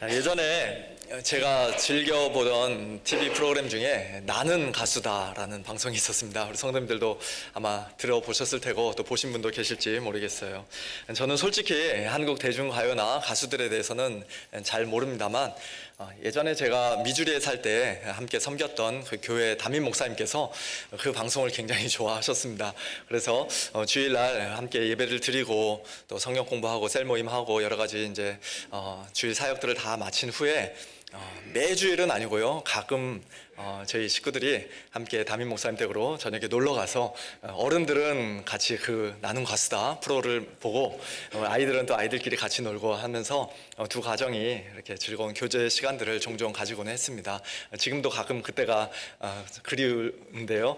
예전에 제가 즐겨보던 TV 프로그램 중에 나는 가수다라는 방송이 있었습니다. 우리 성도님들도 아마 들어보셨을 테고 또 보신 분도 계실지 모르겠어요. 저는 솔직히 한국 대중가요나 가수들에 대해서는 잘 모릅니다만 예전에 제가 미주리에 살 때 함께 섬겼던 그 교회 담임 목사님께서 그 방송을 굉장히 좋아하셨습니다. 그래서 주일날 함께 예배를 드리고 또 성경 공부하고 셀 모임하고 여러 가지 이제 주일 사역들을 다 마친 후에 매주일은 아니고요, 가끔 저희 식구들이 함께 담임 목사님 댁으로 저녁에 놀러 가서 어른들은 같이 그 나는 가수다 프로를 보고 아이들은 또 아이들끼리 같이 놀고 하면서 두 가정이 이렇게 즐거운 교제 시간들을 종종 가지고는 했습니다. 지금도 가끔 그때가 그리운데요.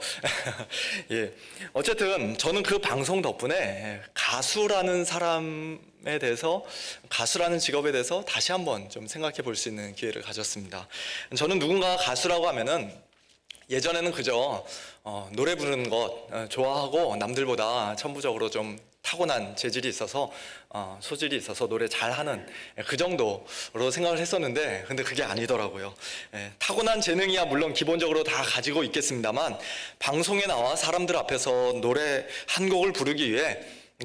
예. 어쨌든 저는 그 방송 덕분에 가수라는 사람에 대해서, 가수라는 직업에 대해서 다시 한번 좀 생각해 볼 수 있는 기회를 가졌습니다. 저는 누군가 가수라고 하면은 예전에는 그저 노래 부르는 것 좋아하고 남들보다 천부적으로 좀 타고난 재질이 있어서 소질이 있어서 노래 잘하는 그 정도로 생각을 했었는데, 근데 그게 아니더라고요. 타고난 재능이야 물론 기본적으로 다 가지고 있겠습니다만 방송에 나와 사람들 앞에서 노래 한 곡을 부르기 위해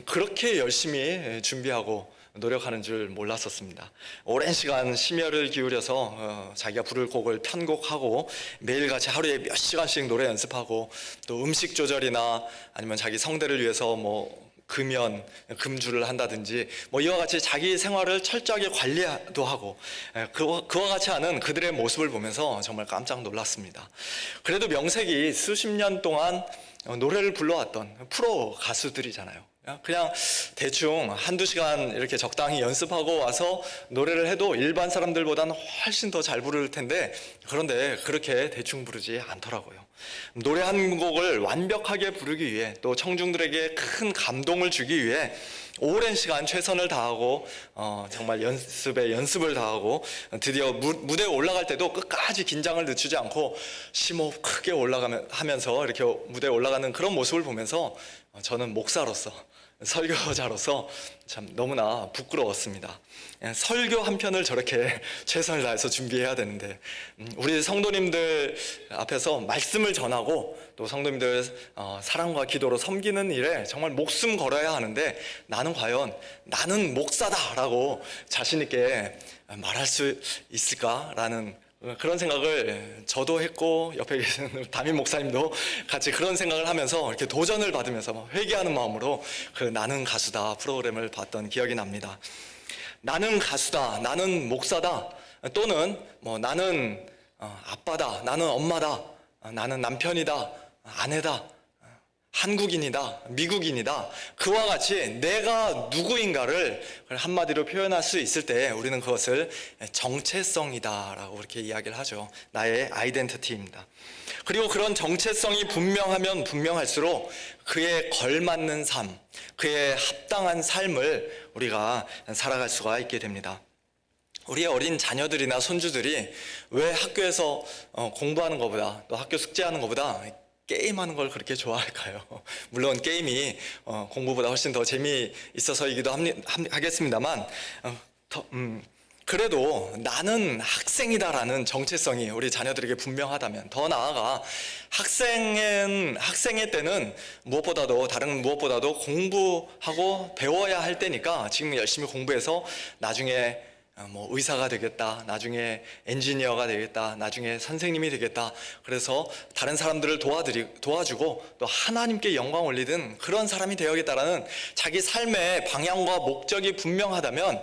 그렇게 열심히 준비하고 노력하는 줄 몰랐었습니다. 오랜 시간 심혈을 기울여서 자기가 부를 곡을 편곡하고 매일같이 하루에 몇 시간씩 노래 연습하고 또 음식 조절이나 아니면 자기 성대를 위해서 금연, 금주를 한다든지 이와 같이 자기 생활을 철저하게 관리도 하고 그와 같이 하는 그들의 모습을 보면서 정말 깜짝 놀랐습니다. 그래도 명색이 수십 년 동안 노래를 불러왔던 프로 가수들이잖아요. 그냥 대충 한두 시간 이렇게 적당히 연습하고 와서 노래를 해도 일반 사람들보다는 훨씬 더 잘 부를 텐데, 그런데 그렇게 대충 부르지 않더라고요. 노래 한 곡을 완벽하게 부르기 위해 또 청중들에게 큰 감동을 주기 위해 오랜 시간 최선을 다하고 정말 연습에 연습을 다하고 드디어 무대에 올라갈 때도 끝까지 긴장을 늦추지 않고 심호흡 크게 하면서 이렇게 무대에 올라가는 그런 모습을 보면서 저는 목사로서, 설교자로서 참 너무나 부끄러웠습니다. 설교 한 편을 저렇게 최선을 다해서 준비해야 되는데, 우리 성도님들 앞에서 말씀을 전하고 또 성도님들 사랑과 기도로 섬기는 일에 정말 목숨 걸어야 하는데, 나는 목사다라고 자신 있게 말할 수 있을까라는 그런 생각을 저도 했고 옆에 계신 담임 목사님도 같이 그런 생각을 하면서 이렇게 도전을 받으면서 회개하는 마음으로 그 나는 가수다 프로그램을 봤던 기억이 납니다. 나는 가수다, 나는 목사다, 또는 나는 아빠다, 나는 엄마다, 나는 남편이다, 아내다, 한국인이다, 미국인이다, 그와 같이 내가 누구인가를 한마디로 표현할 수 있을 때 우리는 그것을 정체성이다 라고 그렇게 이야기를 하죠. 나의 아이덴티티입니다. 그리고 그런 정체성이 분명하면 분명할수록 그에 걸맞는 삶, 그에 합당한 삶을 우리가 살아갈 수가 있게 됩니다. 우리의 어린 자녀들이나 손주들이 왜 학교에서 공부하는 것보다, 또 학교 숙제하는 것보다 게임하는 걸 그렇게 좋아할까요? 물론 게임이 공부보다 훨씬 더 재미있어서이기도 하겠습니다만, 그래도 나는 학생이다라는 정체성이 우리 자녀들에게 분명하다면, 더 나아가 학생의 때는 다른 무엇보다도 공부하고 배워야 할 때니까 지금 열심히 공부해서 나중에 의사가 되겠다, 나중에 엔지니어가 되겠다, 나중에 선생님이 되겠다, 그래서 다른 사람들을 도와주고 또 하나님께 영광 올리든 그런 사람이 되어야겠다라는 자기 삶의 방향과 목적이 분명하다면,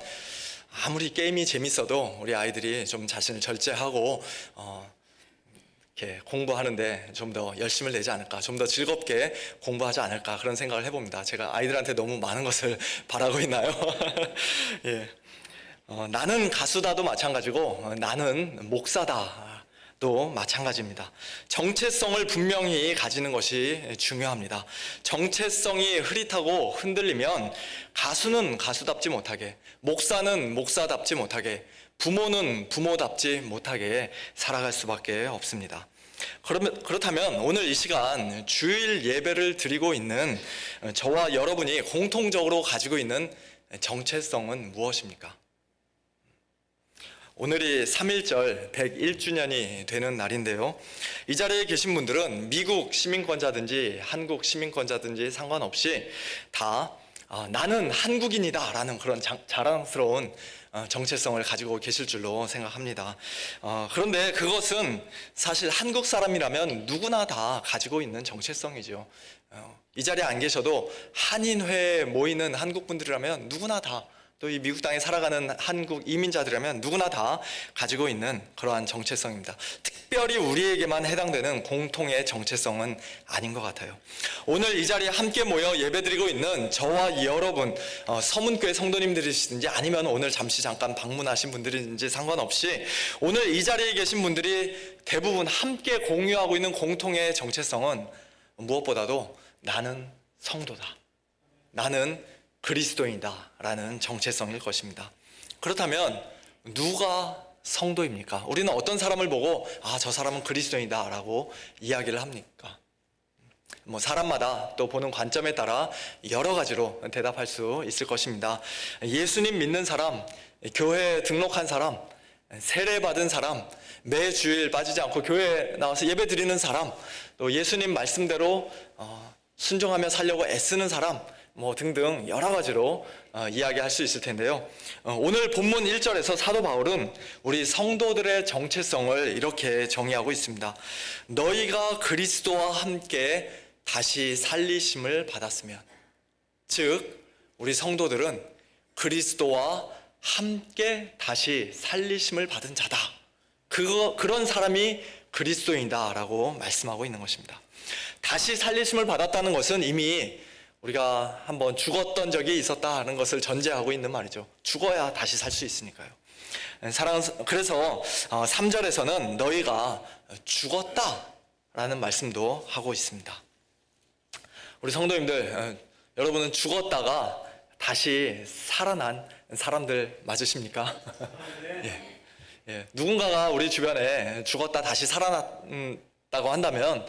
아무리 게임이 재밌어도 우리 아이들이 좀 자신을 절제하고 이렇게 공부하는데 좀 더 열심을 내지 않을까, 좀 더 즐겁게 공부하지 않을까, 그런 생각을 해봅니다. 제가 아이들한테 너무 많은 것을 바라고 있나요? 예. 나는 가수다도 마찬가지고 나는 목사다도 마찬가지입니다. 정체성을 분명히 가지는 것이 중요합니다. 정체성이 흐릿하고 흔들리면 가수는 가수답지 못하게, 목사는 목사답지 못하게, 부모는 부모답지 못하게 살아갈 수밖에 없습니다. 그렇다면 오늘 이 시간 주일 예배를 드리고 있는 저와 여러분이 공통적으로 가지고 있는 정체성은 무엇입니까? 오늘이 3.1절 101주년이 되는 날인데요. 이 자리에 계신 분들은 미국 시민권자든지 한국 시민권자든지 상관없이 다 나는 한국인이다 라는 그런 자랑스러운 정체성을 가지고 계실 줄로 생각합니다. 그런데 그것은 사실 한국 사람이라면 누구나 다 가지고 있는 정체성이죠. 이 자리에 안 계셔도 한인회에 모이는 한국 분들이라면 누구나 다, 또 이 미국 땅에 살아가는 한국 이민자들이라면 누구나 다 가지고 있는 그러한 정체성입니다. 특별히 우리에게만 해당되는 공통의 정체성은 아닌 것 같아요. 오늘 이 자리에 함께 모여 예배드리고 있는 저와 여러분, 서문교회 성도님들이시든지 아니면 오늘 잠시 잠깐 방문하신 분들인지 상관없이 오늘 이 자리에 계신 분들이 대부분 함께 공유하고 있는 공통의 정체성은 무엇보다도 나는 성도다, 나는 그리스도인이다 라는 정체성일 것입니다. 그렇다면 누가 성도입니까? 우리는 어떤 사람을 보고 저 사람은 그리스도인이다 라고 이야기를 합니까? 사람마다 또 보는 관점에 따라 여러 가지로 대답할 수 있을 것입니다. 예수님 믿는 사람, 교회에 등록한 사람, 세례 받은 사람, 매 주일 빠지지 않고 교회에 나와서 예배 드리는 사람, 또 예수님 말씀대로 순종하며 살려고 애쓰는 사람, 등등 여러 가지로 이야기할 수 있을 텐데요. 오늘 본문 1절에서 사도 바울은 우리 성도들의 정체성을 이렇게 정의하고 있습니다. 너희가 그리스도와 함께 다시 살리심을 받았으면, 즉 우리 성도들은 그리스도와 함께 다시 살리심을 받은 자다, 그런 사람이 그리스도인이다 라고 말씀하고 있는 것입니다. 다시 살리심을 받았다는 것은 이미 우리가 한번 죽었던 적이 있었다는 것을 전제하고 있는 말이죠. 죽어야 다시 살 수 있으니까요. 그래서 3절에서는 너희가 죽었다라는 말씀도 하고 있습니다. 우리 성도님들, 여러분은 죽었다가 다시 살아난 사람들 맞으십니까? 예. 누군가가 우리 주변에 죽었다 다시 살아났다고 한다면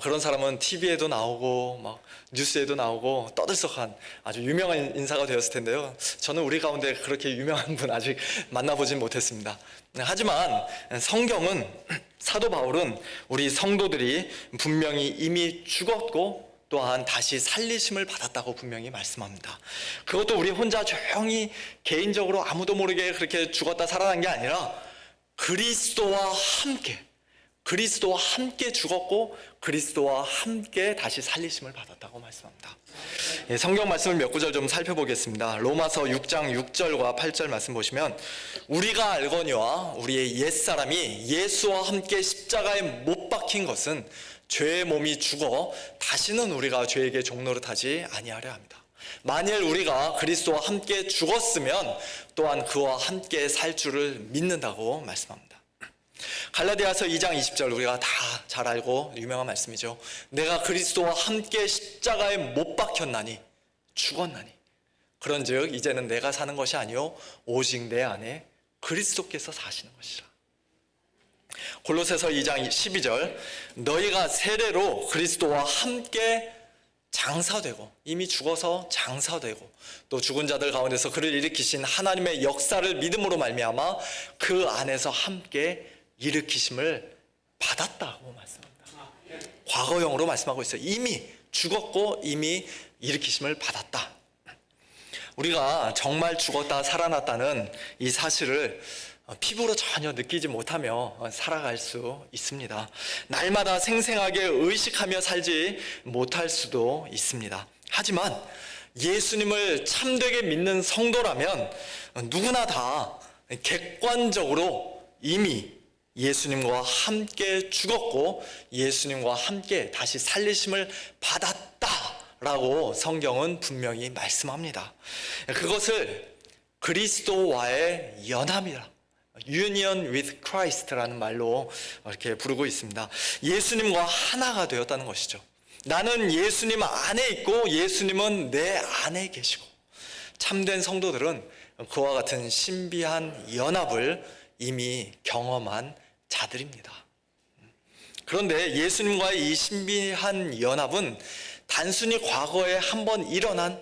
그런 사람은 TV에도 나오고 뉴스에도 나오고 떠들썩한 아주 유명한 인사가 되었을 텐데요. 저는 우리 가운데 그렇게 유명한 분 아직 만나보진 못했습니다. 하지만 성경은, 사도 바울은 우리 성도들이 분명히 이미 죽었고 또한 다시 살리심을 받았다고 분명히 말씀합니다. 그것도 우리 혼자 조용히 개인적으로 아무도 모르게 그렇게 죽었다 살아난 게 아니라 그리스도와 함께 죽었고 그리스도와 함께 다시 살리심을 받았다고 말씀합니다. 성경 말씀을 몇 구절 좀 살펴보겠습니다. 로마서 6장 6절과 8절 말씀 보시면, 우리가 알거니와 우리의 옛사람이 예수와 함께 십자가에 못 박힌 것은 죄의 몸이 죽어 다시는 우리가 죄에게 종노릇하지 아니하려 합니다. 만일 우리가 그리스도와 함께 죽었으면 또한 그와 함께 살 줄을 믿는다고 말씀합니다. 갈라디아서 2장 20절 우리가 다 잘 알고 유명한 말씀이죠. 내가 그리스도와 함께 십자가에 못 박혔나니, 죽었나니, 그런즉 이제는 내가 사는 것이 아니요 오직 내 안에 그리스도께서 사시는 것이라. 골로새서 2장 12절 너희가 세례로 그리스도와 함께 장사되고, 이미 죽어서 장사되고 또 죽은 자들 가운데서 그를 일으키신 하나님의 역사를 믿음으로 말미암아 그 안에서 함께 일으키심을 받았다고 말씀합니다. 과거형으로 말씀하고 있어요. 이미 죽었고 이미 일으키심을 받았다. 우리가 정말 죽었다 살아났다는 이 사실을 피부로 전혀 느끼지 못하며 살아갈 수 있습니다. 날마다 생생하게 의식하며 살지 못할 수도 있습니다. 하지만 예수님을 참되게 믿는 성도라면 누구나 다 객관적으로 이미 예수님과 함께 죽었고 예수님과 함께 다시 살리심을 받았다라고 성경은 분명히 말씀합니다. 그것을 그리스도와의 연합이라, Union with Christ라는 말로 이렇게 부르고 있습니다. 예수님과 하나가 되었다는 것이죠. 나는 예수님 안에 있고 예수님은 내 안에 계시고, 참된 성도들은 그와 같은 신비한 연합을 이미 경험한 자들입니다. 그런데 예수님과의 이 신비한 연합은 단순히 과거에 한번 일어난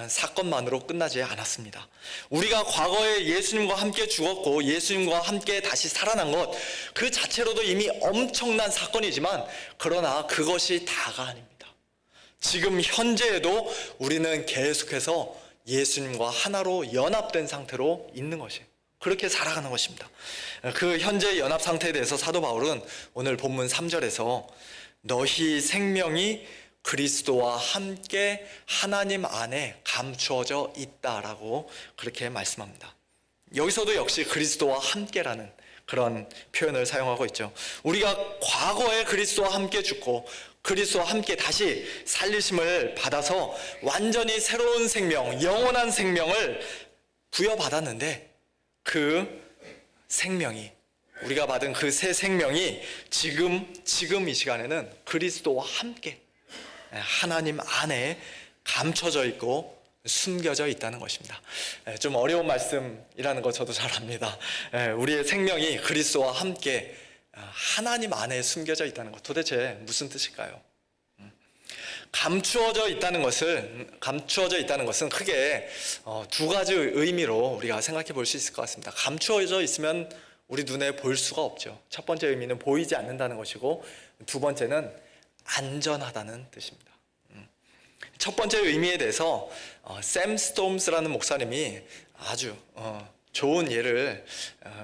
사건만으로 끝나지 않았습니다. 우리가 과거에 예수님과 함께 죽었고 예수님과 함께 다시 살아난 것 그 자체로도 이미 엄청난 사건이지만, 그러나 그것이 다가 아닙니다. 지금 현재에도 우리는 계속해서 예수님과 하나로 연합된 상태로 있는 것이에요. 그렇게 살아가는 것입니다. 그 현재 연합 상태에 대해서 사도 바울은 오늘 본문 3절에서 너희 생명이 그리스도와 함께 하나님 안에 감추어져 있다라고 그렇게 말씀합니다. 여기서도 역시 그리스도와 함께라는 그런 표현을 사용하고 있죠. 우리가 과거에 그리스도와 함께 죽고 그리스도와 함께 다시 살리심을 받아서 완전히 새로운 생명, 영원한 생명을 부여받았는데, 그 생명이, 우리가 받은 그 새 생명이 지금 이 시간에는 그리스도와 함께 하나님 안에 감춰져 있고 숨겨져 있다는 것입니다. 좀 어려운 말씀이라는 거 저도 잘 압니다. 우리의 생명이 그리스도와 함께 하나님 안에 숨겨져 있다는 것, 도대체 무슨 뜻일까요? 감추어져 있다는 것은 크게 두 가지 의미로 우리가 생각해 볼 수 있을 것 같습니다. 감추어져 있으면 우리 눈에 볼 수가 없죠. 첫 번째 의미는 보이지 않는다는 것이고, 두 번째는 안전하다는 뜻입니다. 첫 번째 의미에 대해서 샘 스톰스라는 목사님이 아주 좋은 예를,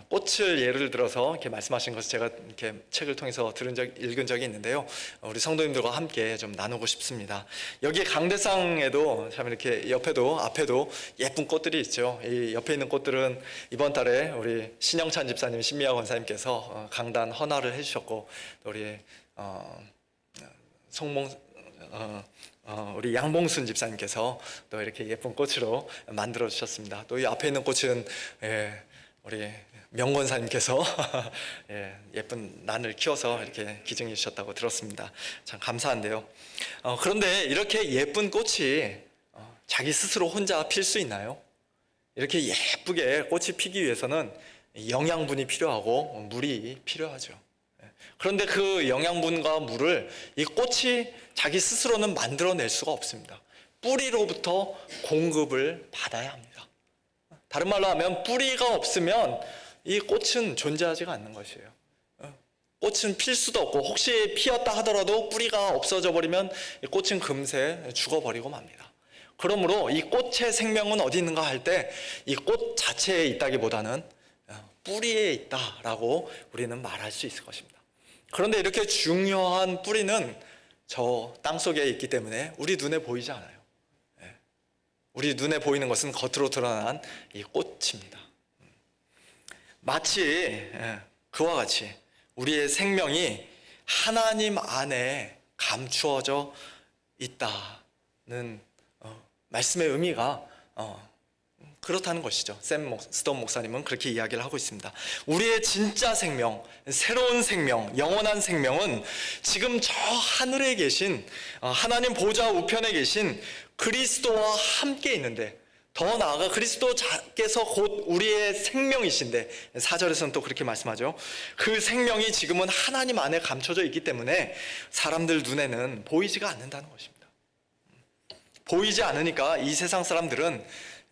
꽃을 예를 들어서 이렇게 말씀하신 것을 제가 이렇게 책을 통해서 읽은 적이 있는데요. 우리 성도님들과 함께 좀 나누고 싶습니다. 여기 강대상에도 참 이렇게 앞에도 예쁜 꽃들이 있죠. 이 옆에 있는 꽃들은 이번 달에 우리 신영찬 집사님, 신미아 권사님께서 강단 헌화를 해주셨고, 또 우리 우리 양봉순 집사님께서 또 이렇게 예쁜 꽃으로 만들어 주셨습니다. 또 이 앞에 있는 꽃은 우리 명권사님께서 예쁜 난을 키워서 이렇게 기증해 주셨다고 들었습니다. 참 감사한데요. 그런데 이렇게 예쁜 꽃이 자기 스스로 혼자 필 수 있나요? 이렇게 예쁘게 꽃이 피기 위해서는 영양분이 필요하고 물이 필요하죠. 그런데 그 영양분과 물을 이 꽃이 자기 스스로는 만들어낼 수가 없습니다. 뿌리로부터 공급을 받아야 합니다. 다른 말로 하면 뿌리가 없으면 이 꽃은 존재하지가 않는 것이에요. 꽃은 필 수도 없고, 혹시 피었다 하더라도 뿌리가 없어져 버리면 이 꽃은 금세 죽어버리고 맙니다. 그러므로 이 꽃의 생명은 어디 있는가 할 때 이 꽃 자체에 있다기보다는 뿌리에 있다라고 우리는 말할 수 있을 것입니다. 그런데 이렇게 중요한 뿌리는 저 땅속에 있기 때문에 우리 눈에 보이지 않아요. 우리 눈에 보이는 것은 겉으로 드러난 이 꽃입니다. 마치 그와 같이 우리의 생명이 하나님 안에 감추어져 있다는 말씀의 의미가 그렇다는 것이죠. 샘 스톰 목사님은 그렇게 이야기를 하고 있습니다. 우리의 진짜 생명, 새로운 생명, 영원한 생명은 지금 저 하늘에 계신 하나님 보좌 우편에 계신 그리스도와 함께 있는데, 더 나아가 그리스도께서 곧 우리의 생명이신데, 4절에서는 또 그렇게 말씀하죠. 그 생명이 지금은 하나님 안에 감춰져 있기 때문에 사람들 눈에는 보이지가 않는다는 것입니다. 보이지 않으니까 이 세상 사람들은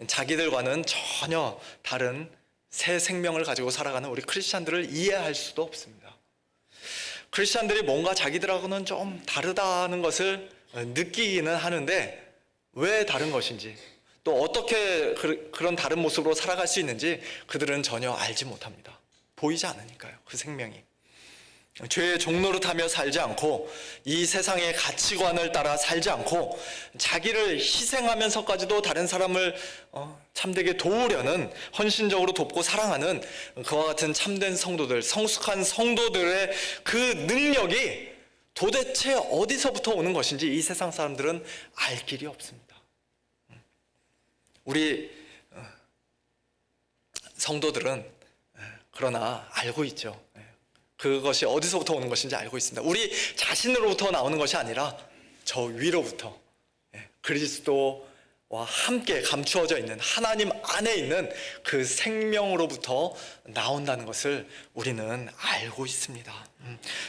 자기들과는 전혀 다른 새 생명을 가지고 살아가는 우리 크리스찬들을 이해할 수도 없습니다. 크리스찬들이 뭔가 자기들하고는 좀 다르다는 것을 느끼기는 하는데, 왜 다른 것인지, 또 어떻게 그런 다른 모습으로 살아갈 수 있는지 그들은 전혀 알지 못합니다. 보이지 않으니까요. 그 생명이 죄의 종노릇하며 살지 않고, 이 세상의 가치관을 따라 살지 않고, 자기를 희생하면서까지도 다른 사람을 참되게 도우려는, 헌신적으로 돕고 사랑하는 그와 같은 참된 성도들, 성숙한 성도들의 그 능력이 도대체 어디서부터 오는 것인지 이 세상 사람들은 알 길이 없습니다. 우리 성도들은 그러나 알고 있죠. 그것이 어디서부터 오는 것인지 알고 있습니다. 우리 자신으로부터 나오는 것이 아니라 저 위로부터, 그리스도와 함께 감추어져 있는 하나님 안에 있는 그 생명으로부터 나온다는 것을 우리는 알고 있습니다.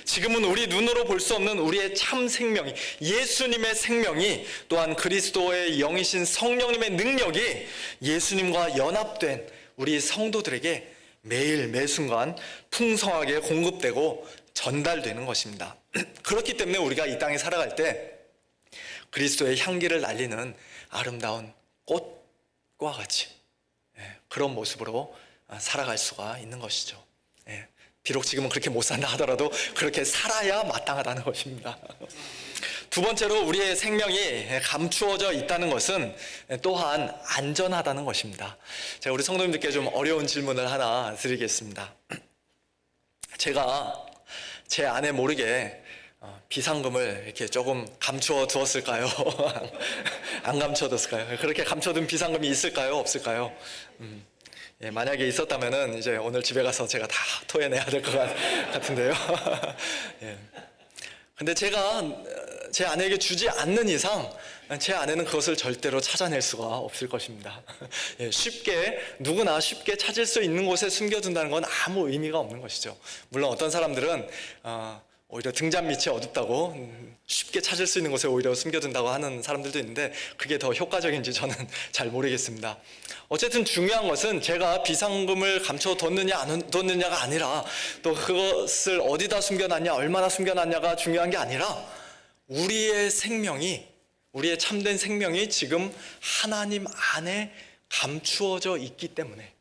지금은 우리 눈으로 볼 수 없는 우리의 참 생명이, 예수님의 생명이, 또한 그리스도의 영이신 성령님의 능력이 예수님과 연합된 우리 성도들에게 매일 매순간 풍성하게 공급되고 전달되는 것입니다. 그렇기 때문에 우리가 이 땅에 살아갈 때 그리스도의 향기를 날리는 아름다운 꽃과 같이 그런 모습으로 살아갈 수가 있는 것이죠. 비록 지금은 그렇게 못 산다 하더라도 그렇게 살아야 마땅하다는 것입니다. 두 번째로 우리의 생명이 감추어져 있다는 것은 또한 안전하다는 것입니다. 제가 우리 성도님들께 좀 어려운 질문을 하나 드리겠습니다. 제가 제 아내 모르게 비상금을 이렇게 조금 감추어 두었을까요? 안 감춰뒀을까요? 그렇게 감춰둔 비상금이 있을까요? 없을까요? 만약에 있었다면은 이제 오늘 집에 가서 제가 다 토해내야 될 것 같은데요. 근데 제가 제 아내에게 주지 않는 이상 제 아내는 그것을 절대로 찾아낼 수가 없을 것입니다. 쉽게, 누구나 쉽게 찾을 수 있는 곳에 숨겨둔다는 건 아무 의미가 없는 것이죠. 물론 어떤 사람들은 오히려 등잔 밑이 어둡다고 쉽게 찾을 수 있는 곳에 오히려 숨겨둔다고 하는 사람들도 있는데 그게 더 효과적인지 저는 잘 모르겠습니다. 어쨌든 중요한 것은 제가 비상금을 감춰뒀느냐 안 뒀느냐가 아니라, 또 그것을 어디다 숨겨놨냐, 얼마나 숨겨놨냐가 중요한 게 아니라, 우리의 생명이, 우리의 참된 생명이 지금 하나님 안에 감추어져 있기 때문에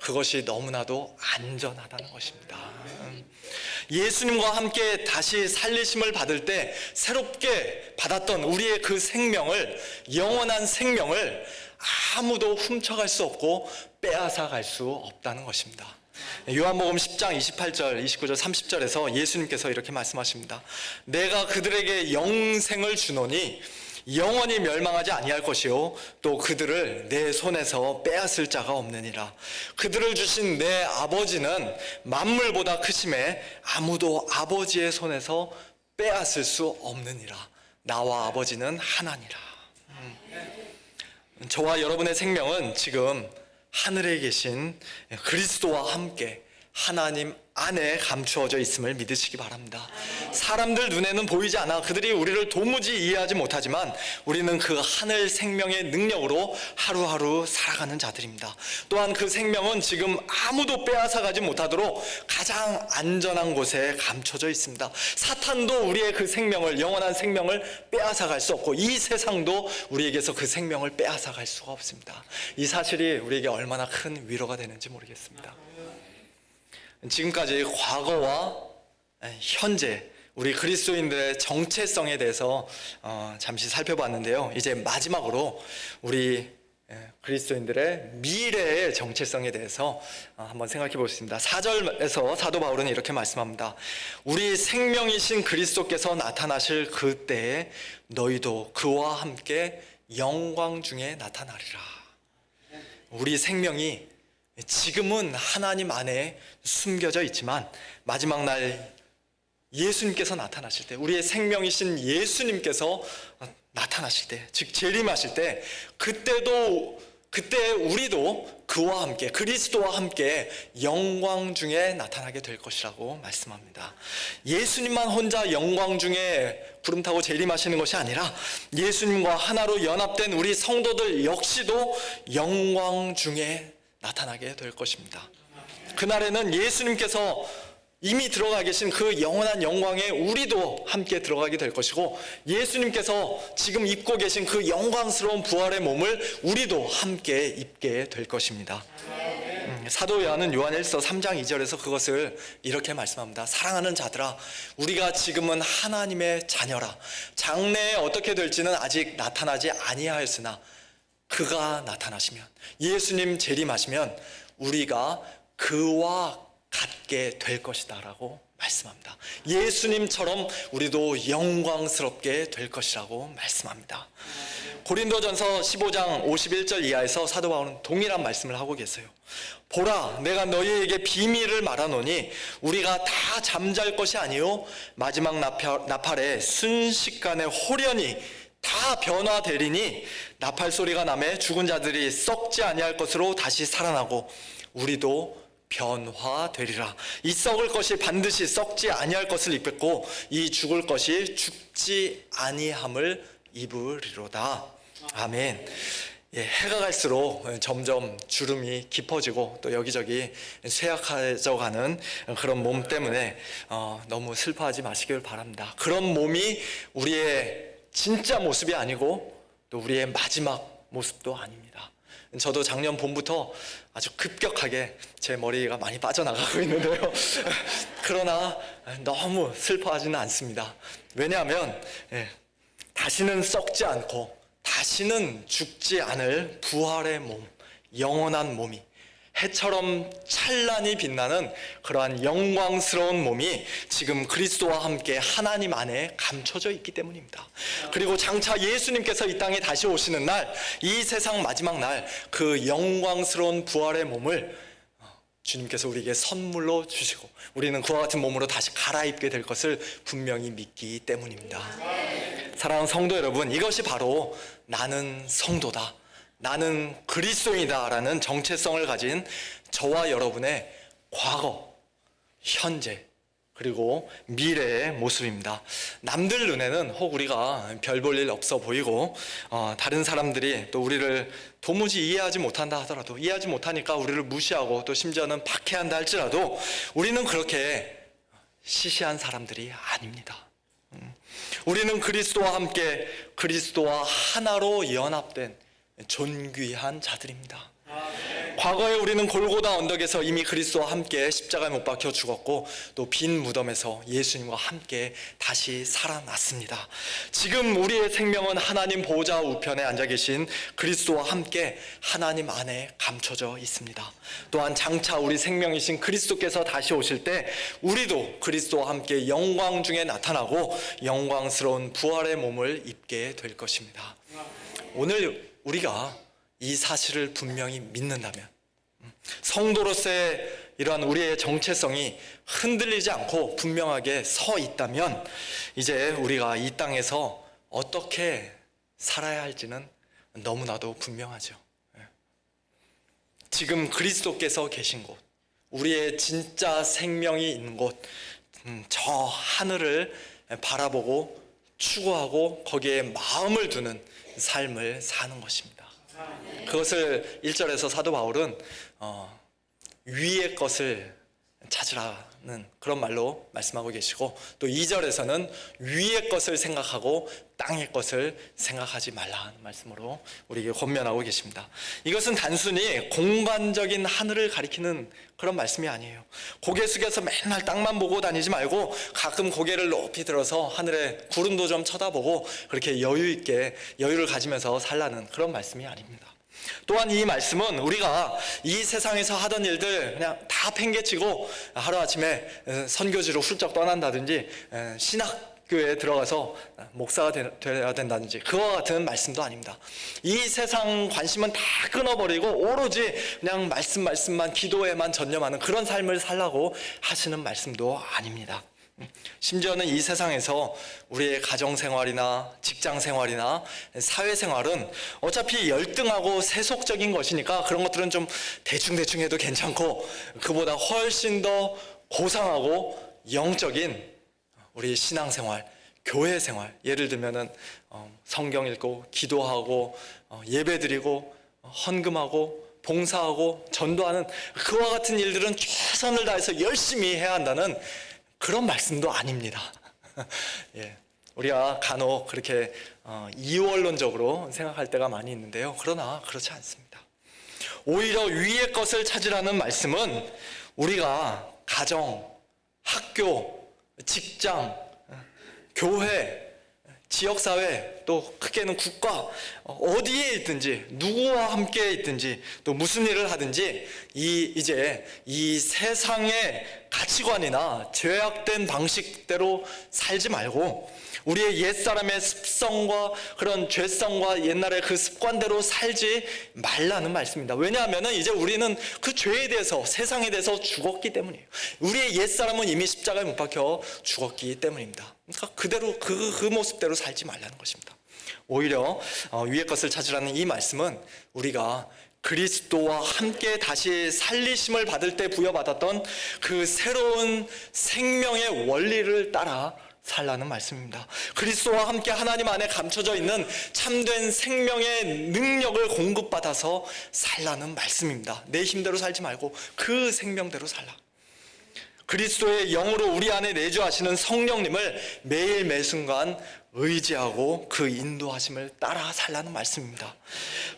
그것이 너무나도 안전하다는 것입니다. 예수님과 함께 다시 살리심을 받을 때 새롭게 받았던 우리의 그 생명을, 영원한 생명을 아무도 훔쳐갈 수 없고 빼앗아갈 수 없다는 것입니다. 요한복음 10장 28절, 29절, 30절에서 예수님께서 이렇게 말씀하십니다. 내가 그들에게 영생을 주노니 영원히 멸망하지 아니할 것이요 또 그들을 내 손에서 빼앗을 자가 없느니라. 그들을 주신 내 아버지는 만물보다 크심에 아무도 아버지의 손에서 빼앗을 수 없느니라. 나와 아버지는 하나니라. 저와 여러분의 생명은 지금 하늘에 계신 그리스도와 함께 하나님 안에 감추어져 있음을 믿으시기 바랍니다. 사람들 눈에는 보이지 않아 그들이 우리를 도무지 이해하지 못하지만 우리는 그 하늘 생명의 능력으로 하루하루 살아가는 자들입니다. 또한 그 생명은 지금 아무도 빼앗아가지 못하도록 가장 안전한 곳에 감춰져 있습니다. 사탄도 우리의 그 생명을, 영원한 생명을 빼앗아갈 수 없고 이 세상도 우리에게서 그 생명을 빼앗아갈 수가 없습니다. 이 사실이 우리에게 얼마나 큰 위로가 되는지 모르겠습니다. 지금까지 과거와 현재 우리 그리스도인들의 정체성에 대해서 잠시 살펴봤는데요. 이제 마지막으로 우리 그리스도인들의 미래의 정체성에 대해서 한번 생각해 보겠습니다. 4절에서 사도 바울은 이렇게 말씀합니다. 우리 생명이신 그리스도께서 나타나실 그때에 너희도 그와 함께 영광 중에 나타나리라. 우리 생명이 지금은 하나님 안에 숨겨져 있지만 마지막 날 예수님께서 나타나실 때, 우리의 생명이신 예수님께서 나타나실 때, 즉 재림하실 때, 그때 우리도 그와 함께, 그리스도와 함께 영광 중에 나타나게 될 것이라고 말씀합니다. 예수님만 혼자 영광 중에 구름 타고 재림하시는 것이 아니라 예수님과 하나로 연합된 우리 성도들 역시도 영광 중에 나타나게 될 것입니다. 그날에는 예수님께서 이미 들어가 계신 그 영원한 영광에 우리도 함께 들어가게 될 것이고, 예수님께서 지금 입고 계신 그 영광스러운 부활의 몸을 우리도 함께 입게 될 것입니다. 사도 요한은 요한일서 3장 2절에서 그것을 이렇게 말씀합니다. 사랑하는 자들아, 우리가 지금은 하나님의 자녀라. 장래에 어떻게 될지는 아직 나타나지 아니하였으나 그가 나타나시면, 예수님 재림하시면 우리가 그와 같게 될 것이다 라고 말씀합니다. 예수님처럼 우리도 영광스럽게 될 것이라고 말씀합니다. 고린도전서 15장 51절 이하에서 사도 바울은 동일한 말씀을 하고 계세요. 보라, 내가 너희에게 비밀을 말하노니 우리가 다 잠잘 것이 아니요 마지막 나팔에 순식간에 호련히 다 변화되리니 나팔 소리가 나매 죽은 자들이 썩지 아니할 것으로 다시 살아나고 우리도 변화되리라. 이 썩을 것이 반드시 썩지 아니할 것을 입겠고 이 죽을 것이 죽지 아니함을 입으리로다. 아멘. 예, 해가 갈수록 점점 주름이 깊어지고 또 여기저기 쇠약해져 가는 그런 몸 때문에 너무 슬퍼하지 마시길 바랍니다. 그런 몸이 우리의 진짜 모습이 아니고 또 우리의 마지막 모습도 아닙니다. 저도 작년 봄부터 아주 급격하게 제 머리가 많이 빠져나가고 있는데요. 그러나 너무 슬퍼하지는 않습니다. 왜냐하면 다시는 썩지 않고 다시는 죽지 않을 부활의 몸, 영원한 몸이 해처럼 찬란히 빛나는 그러한 영광스러운 몸이 지금 그리스도와 함께 하나님 안에 감춰져 있기 때문입니다. 그리고 장차 예수님께서 이 땅에 다시 오시는 날, 이 세상 마지막 날, 그 영광스러운 부활의 몸을 주님께서 우리에게 선물로 주시고 우리는 그와 같은 몸으로 다시 갈아입게 될 것을 분명히 믿기 때문입니다. 사랑하는 성도 여러분, 이것이 바로 나는 성도다, 나는 그리스도인이다 라는 정체성을 가진 저와 여러분의 과거, 현재, 그리고 미래의 모습입니다. 남들 눈에는 혹 우리가 별 볼 일 없어 보이고 다른 사람들이 또 우리를 도무지 이해하지 못한다 하더라도, 이해하지 못하니까 우리를 무시하고 또 심지어는 박해한다 할지라도 우리는 그렇게 시시한 사람들이 아닙니다. 우리는 그리스도와 함께 그리스도와 하나로 연합된 존귀한 자들입니다. 과거에 우리는 골고다 언덕에서 이미 그리스도와 함께 십자가에 못 박혀 죽었고 또 빈 무덤에서 예수님과 함께 다시 살아났습니다. 지금 우리의 생명은 하나님 보좌 우편에 앉아 계신 그리스도와 함께 하나님 안에 감춰져 있습니다. 또한 장차 우리 생명이신 그리스도께서 다시 오실 때 우리도 그리스도와 함께 영광 중에 나타나고 영광스러운 부활의 몸을 입게 될 것입니다. 오늘 우리가 이 사실을 분명히 믿는다면, 성도로서의 이러한 우리의 정체성이 흔들리지 않고 분명하게 서 있다면 이제 우리가 이 땅에서 어떻게 살아야 할지는 너무나도 분명하죠. 지금 그리스도께서 계신 곳, 우리의 진짜 생명이 있는 곳, 저 하늘을 바라보고 추구하고 거기에 마음을 두는 삶을 사는 것입니다. 그것을 1절에서 사도 바울은 위의 것을 찾으라는 그런 말로 말씀하고 계시고, 또 2절에서는 위의 것을 생각하고 땅의 것을 생각하지 말라는 말씀으로 우리에게 권면하고 계십니다. 이것은 단순히 공간적인 하늘을 가리키는 그런 말씀이 아니에요. 고개 숙여서 맨날 땅만 보고 다니지 말고 가끔 고개를 높이 들어서 하늘에 구름도 좀 쳐다보고 그렇게 여유 있게 여유를 가지면서 살라는 그런 말씀이 아닙니다. 또한 이 말씀은 우리가 이 세상에서 하던 일들 그냥 다 팽개치고 하루아침에 선교지로 훌쩍 떠난다든지 신학교에 들어가서 목사가 되어야 된다든지 그와 같은 말씀도 아닙니다. 이 세상 관심은 다 끊어버리고 오로지 그냥 말씀만 기도에만 전념하는 그런 삶을 살라고 하시는 말씀도 아닙니다. 심지어는 이 세상에서 우리의 가정생활이나 직장생활이나 사회생활은 어차피 열등하고 세속적인 것이니까 그런 것들은 좀 대충 해도 괜찮고, 그보다 훨씬 더 고상하고 영적인 우리 신앙생활, 교회생활, 예를 들면은 성경 읽고 기도하고 예배드리고 헌금하고 봉사하고 전도하는 그와 같은 일들은 최선을 다해서 열심히 해야 한다는 그런 말씀도 아닙니다. 예, 우리가 간혹 그렇게 이원론적으로 생각할 때가 많이 있는데요. 그러나 그렇지 않습니다. 오히려 위의 것을 찾으라는 말씀은 우리가 가정, 학교, 직장, 교회, 지역사회, 또 크게는 국가, 어디에 있든지 누구와 함께 있든지 또 무슨 일을 하든지 이제 이 세상의 가치관이나 죄악된 방식대로 살지 말고 우리의 옛사람의 습성과 그런 죄성과 옛날의 그 습관대로 살지 말라는 말씀입니다. 왜냐하면 이제 우리는 그 죄에 대해서, 세상에 대해서 죽었기 때문이에요. 우리의 옛사람은 이미 십자가에 못 박혀 죽었기 때문입니다. 그러니까 그대로 그 모습대로 살지 말라는 것입니다. 오히려 위의 것을 찾으라는 이 말씀은 우리가 그리스도와 함께 다시 살리심을 받을 때 부여받았던 그 새로운 생명의 원리를 따라 살라는 말씀입니다. 그리스도와 함께 하나님 안에 감춰져 있는 참된 생명의 능력을 공급받아서 살라는 말씀입니다. 내 힘대로 살지 말고 그 생명대로 살라. 그리스도의 영으로 우리 안에 내주하시는 성령님을 매일 매순간 의지하고 그 인도하심을 따라 살라는 말씀입니다.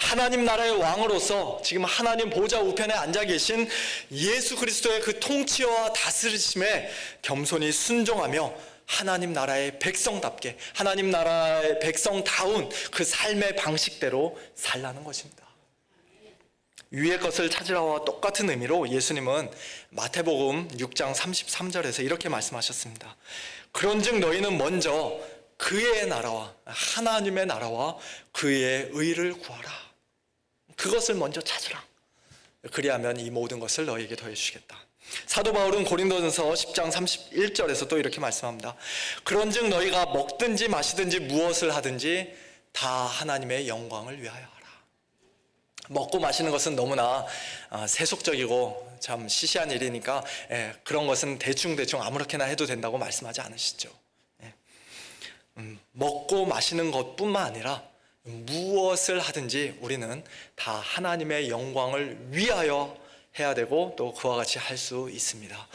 하나님 나라의 왕으로서 지금 하나님 보좌 우편에 앉아 계신 예수 그리스도의 그 통치와 다스리심에 겸손히 순종하며 하나님 나라의 백성답게, 하나님 나라의 백성다운 그 삶의 방식대로 살라는 것입니다. 위의 것을 찾으라와 똑같은 의미로 예수님은 마태복음 6장 33절에서 이렇게 말씀하셨습니다. 그런즉 너희는 먼저 그의 나라와, 하나님의 나라와 그의 의를 구하라. 그것을 먼저 찾으라. 그리하면 이 모든 것을 너희에게 더해 주시겠다. 사도 바울은 고린도전서 10장 31절에서 또 이렇게 말씀합니다. 그런즉 너희가 먹든지 마시든지 무엇을 하든지 다 하나님의 영광을 위하여 하라. 먹고 마시는 것은 너무나 세속적이고 참 시시한 일이니까 그런 것은 대충 아무렇게나 해도 된다고 말씀하지 않으시죠. 먹고 마시는 것뿐만 아니라 무엇을 하든지 우리는 다 하나님의 영광을 위하여 해야 되고 또 그와 같이 할 수 있습니다.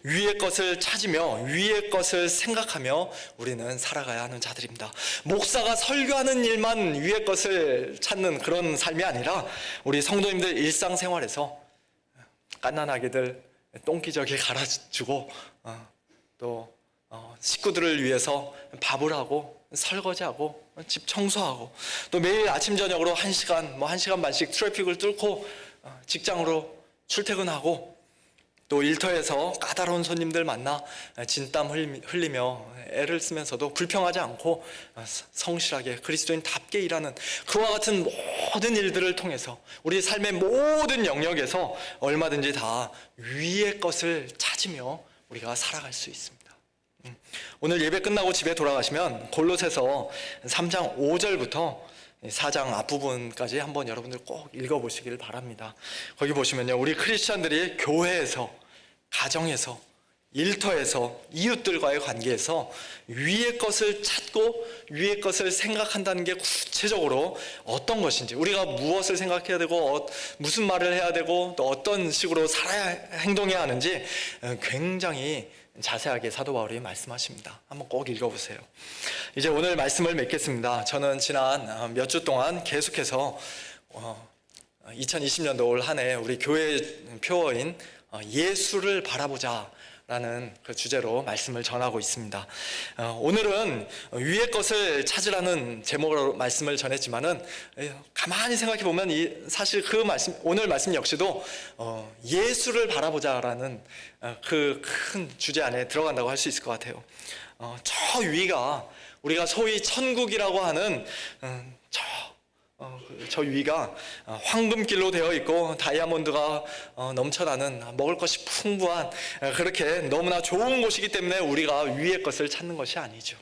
위의 것을 찾으며 위의 것을 생각하며 우리는 살아가야 하는 자들입니다. 목사가 설교하는 일만 위의 것을 찾는 그런 삶이 아니라 우리 성도님들 일상생활에서 갓난아기들 똥기저귀 갈아주고 또 식구들을 위해서 밥을 하고 설거지하고 집 청소하고 또 매일 아침 저녁으로 1시간, 1시간 반씩 트래픽을 뚫고 직장으로 출퇴근하고 또 일터에서 까다로운 손님들 만나 진땀 흘리며 애를 쓰면서도 불평하지 않고 성실하게 그리스도인답게 일하는 그와 같은 모든 일들을 통해서 우리 삶의 모든 영역에서 얼마든지 다 위의 것을 찾으며 우리가 살아갈 수 있습니다. 오늘 예배 끝나고 집에 돌아가시면 골로새서 3장 5절부터 4장 앞부분까지 한번 여러분들 꼭 읽어보시길 바랍니다. 거기 보시면요, 우리 크리스찬들이 교회에서, 가정에서, 일터에서, 이웃들과의 관계에서 위의 것을 찾고 위의 것을 생각한다는 게 구체적으로 어떤 것인지, 우리가 무엇을 생각해야 되고 무슨 말을 해야 되고 또 어떤 식으로 살아야, 행동해야 하는지 굉장히 자세하게 사도 바울이 말씀하십니다. 한번 꼭 읽어보세요. 이제 오늘 말씀을 맺겠습니다. 저는 지난 몇 주 동안 계속해서 2020년도 올 한 해 우리 교회 표어인 예수를 바라보자 라는 그 주제로 말씀을 전하고 있습니다. 오늘은 위의 것을 찾으라는 제목으로 말씀을 전했지만은 가만히 생각해 보면 사실 그 말씀, 오늘 말씀 역시도 예수를 바라보자라는 그 큰 주제 안에 들어간다고 할 수 있을 것 같아요. 저 위가 우리가 소위 천국이라고 하는 저 위가 황금길로 되어 있고 다이아몬드가 넘쳐나는 먹을 것이 풍부한 그렇게 너무나 좋은 곳이기 때문에 우리가 위의 것을 찾는 것이 아니죠.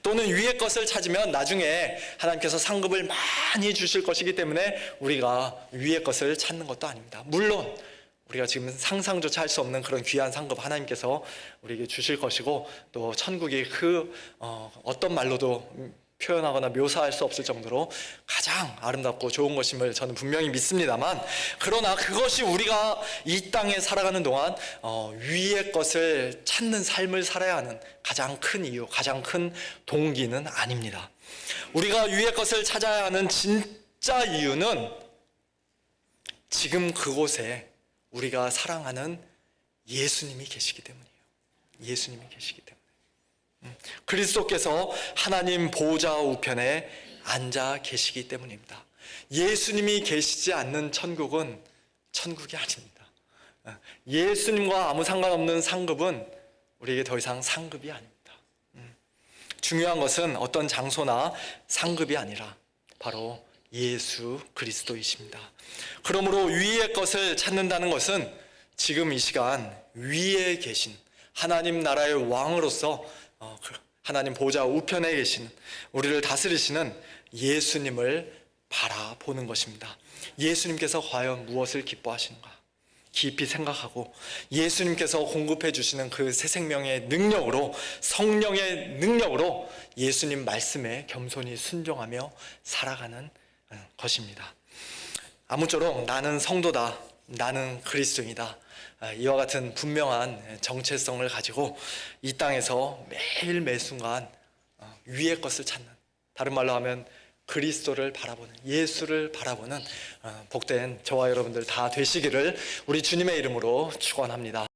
또는 위의 것을 찾으면 나중에 하나님께서 상급을 많이 주실 것이기 때문에 우리가 위의 것을 찾는 것도 아닙니다. 물론 우리가 지금 상상조차 할 수 없는 그런 귀한 상급 하나님께서 우리에게 주실 것이고 또 천국이 그 어떤 말로도 표현하거나 묘사할 수 없을 정도로 가장 아름답고 좋은 것임을 저는 분명히 믿습니다만, 그러나 그것이 우리가 이 땅에 살아가는 동안 위의 것을 찾는 삶을 살아야 하는 가장 큰 이유, 가장 큰 동기는 아닙니다. 우리가 위의 것을 찾아야 하는 진짜 이유는 지금 그곳에 우리가 사랑하는 예수님이 계시기 때문이에요. 예수님이 계시기 때문에. 그리스도께서 하나님 보좌 우편에 앉아 계시기 때문입니다. 예수님이 계시지 않는 천국은 천국이 아닙니다. 예수님과 아무 상관없는 상급은 우리에게 더 이상 상급이 아닙니다. 중요한 것은 어떤 장소나 상급이 아니라 바로 예수 그리스도이십니다. 그러므로 위의 것을 찾는다는 것은 지금 이 시간 위에 계신 하나님 나라의 왕으로서 하나님 보좌 우편에 계시는, 우리를 다스리시는 예수님을 바라보는 것입니다. 예수님께서 과연 무엇을 기뻐하시는가 깊이 생각하고, 예수님께서 공급해 주시는 그 새 생명의 능력으로, 성령의 능력으로 예수님 말씀에 겸손히 순종하며 살아가는 것입니다. 아무쪼록 나는 성도다, 나는 그리스도인이다, 이와 같은 분명한 정체성을 가지고 이 땅에서 매일 매순간 위의 것을 찾는, 다른 말로 하면 그리스도를 바라보는, 예수를 바라보는 복된 저와 여러분들 다 되시기를 우리 주님의 이름으로 축원합니다.